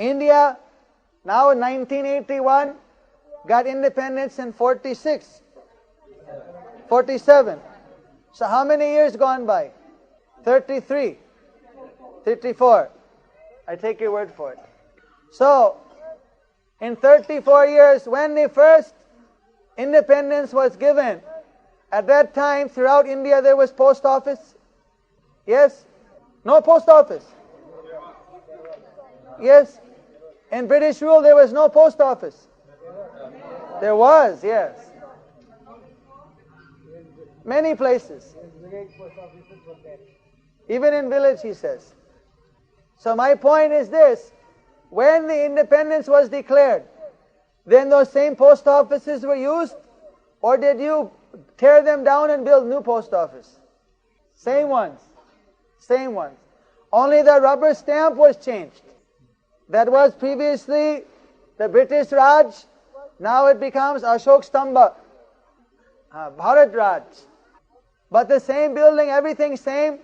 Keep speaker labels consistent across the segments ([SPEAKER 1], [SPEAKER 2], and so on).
[SPEAKER 1] India, now in 1981, got independence in 46, 47. So how many years gone by? 33, 34. I take your word for it. So, in 34 years, when the first independence was given, at that time throughout India there was post office? Yes? No post office? Yes? In British rule there was no post office? There was, yes. Many places. Even in village, he says. So my point is this, when the independence was declared, then those same post offices were used, or did you tear them down and build new post office? Same ones. Same ones. Only the rubber stamp was changed. That was previously the British Raj, now it becomes Ashok Stamba, Bharat Raj. But the same building, everything same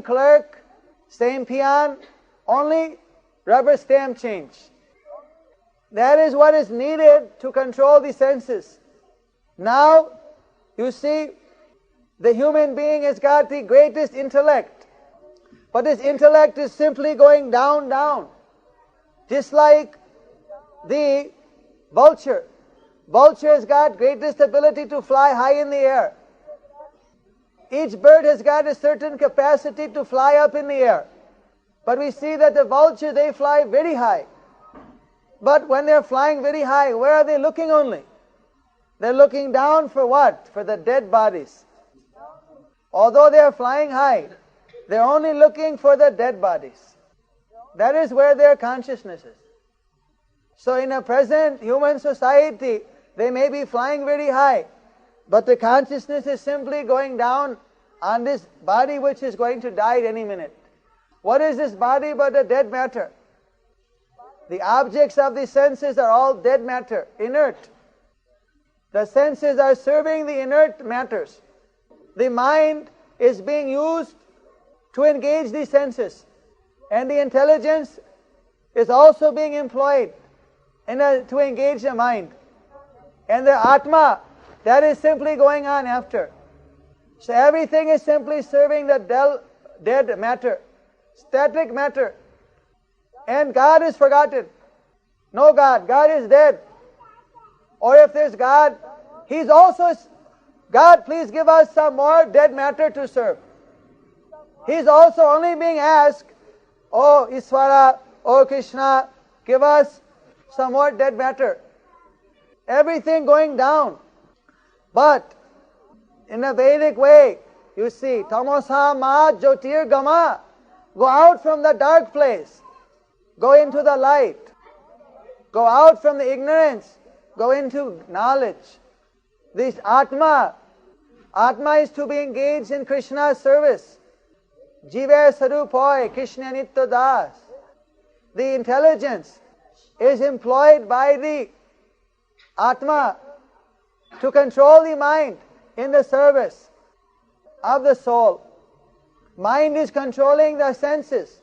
[SPEAKER 1] clerk, same peon, only rubber stamp change. That is what is needed to control the senses. Now, you see, the human being has got the greatest intellect. But his intellect is simply going down, down. Just like the vulture. Vulture has got greatest ability to fly high in the air. Each bird has got a certain capacity to fly up in the air. But we see that the vulture, they fly very high. But when they're flying very high, where are they looking only? They're looking down for what? For the dead bodies. Although they are flying high, they're only looking for the dead bodies. That is where their consciousness is. So in a present human society, they may be flying very high, but the consciousness is simply going down on this body which is going to die at any minute. What is this body but a dead matter? The objects of the senses are all dead matter, inert. The senses are serving the inert matters. The mind is being used to engage the senses. And the intelligence is also being employed to engage the mind. And the Atma, that is simply going on after. So everything is simply serving the dead matter, static matter. And God is forgotten. No God. God is dead. Or if there's God, He's also, God, please give us some more dead matter to serve. He's also only being asked, oh Iswara, oh Krishna, give us some more dead matter. Everything going down. But in a Vedic way, you see, tamasa ma jyotir gama. Go out from the dark place. Go into the light. Go out from the ignorance. Go into knowledge. This Atma is to be engaged in Krishna's service. Jive Sarupoy, Krishna Nitya Das. The intelligence is employed by the Atma to control the mind in the service of the soul. Mind is controlling the senses,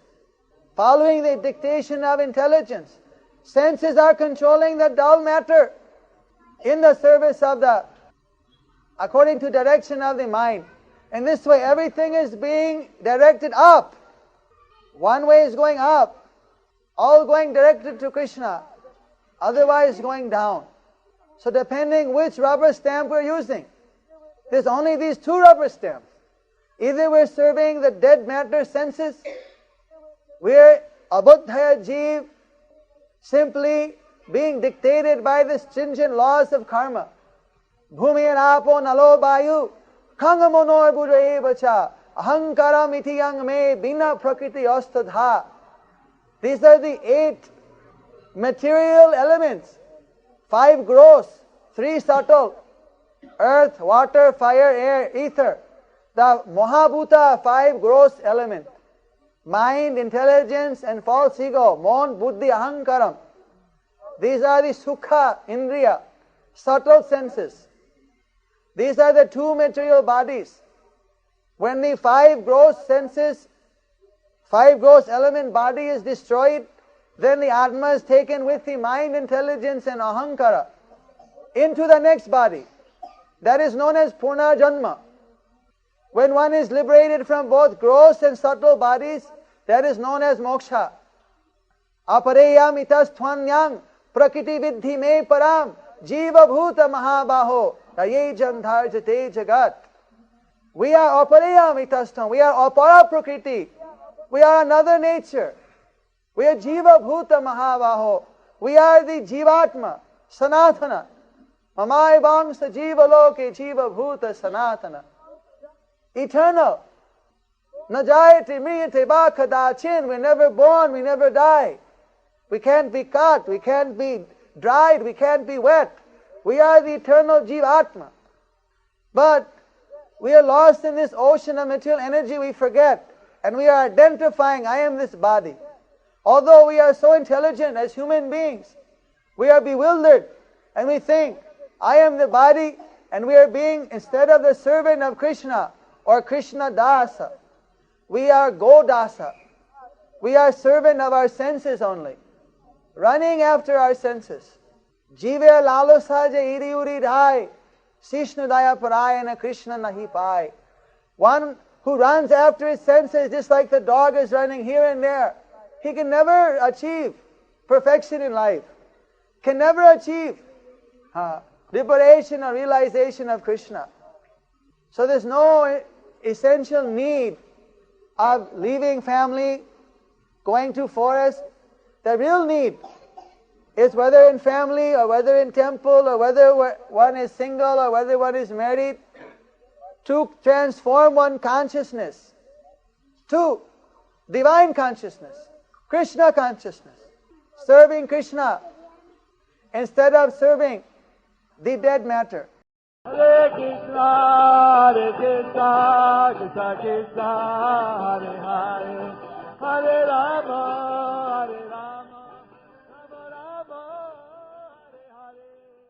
[SPEAKER 1] following the dictation of intelligence. Senses are controlling the dull matter in the service of according to direction of the mind. In this way, everything is being directed up. One way is going up, all going directed to Krishna, otherwise going down. So depending which rubber stamp we're using, there's only these two rubber stamps. Either we're serving the dead matter senses, we're abuddhaya jeev, simply being dictated by the stringent laws of karma. Bhumi apo nalo bayu, kangamono buddha bacha, ahankaram iti yang me bina prakriti ostadha. These are the 8 material elements. 5 gross, 3 subtle. Earth, water, fire, air, ether. The Mahabhuta, 5 gross element. Mind, intelligence and false ego. Mon, buddhi, ahankaram. These are the sukha, indriya, subtle senses. These are the 2 material bodies. When the 5 gross senses, 5 gross element body is destroyed, then the Atma is taken with the mind, intelligence and ahankara into the next body. That is known as Purna Janma. When one is liberated from both gross and subtle bodies, that is known as moksha. Apareyam itasthvanyam prakriti vidhi me param jiva bhuta mahabaho raye jandharjate jagat. We are apareyam itasthvam. We are apara prakriti. We are another nature. We are jiva bhuta mahabaho. We are the jivatma, sanatana. Mamai vamsa jiva loke jiva bhuta sanatana. Eternal. Najayate mriyate va kadachin. We're never born, we never die. We can't be cut, we can't be dried, we can't be wet. We are the eternal jivatma. But we are lost in this ocean of material energy, we forget. And we are identifying, I am this body. Although we are so intelligent as human beings, we are bewildered and we think, I am the body, and we are being, instead of the servant of Krishna or Krishna Dasa, we are Godasa. We are servant of our senses only, running after our senses. Jive lalosa je iri uri dhai, Sishnudaya parayana Krishna nahi pai. One who runs after his senses just like the dog is running here and there, he can never achieve perfection in life, can never achieve liberation or realization of Krishna. So there's no essential need of leaving family, going to forest. The real need is whether in family or whether in temple or whether one is single or whether one is married, to transform one consciousness to divine consciousness, Krishna consciousness, serving Krishna instead of serving the dead matter.
[SPEAKER 2] Hare Krishna, Hare Krishna, Krishna Krishna, Hare Hare, Hare Rama, Hare Rama.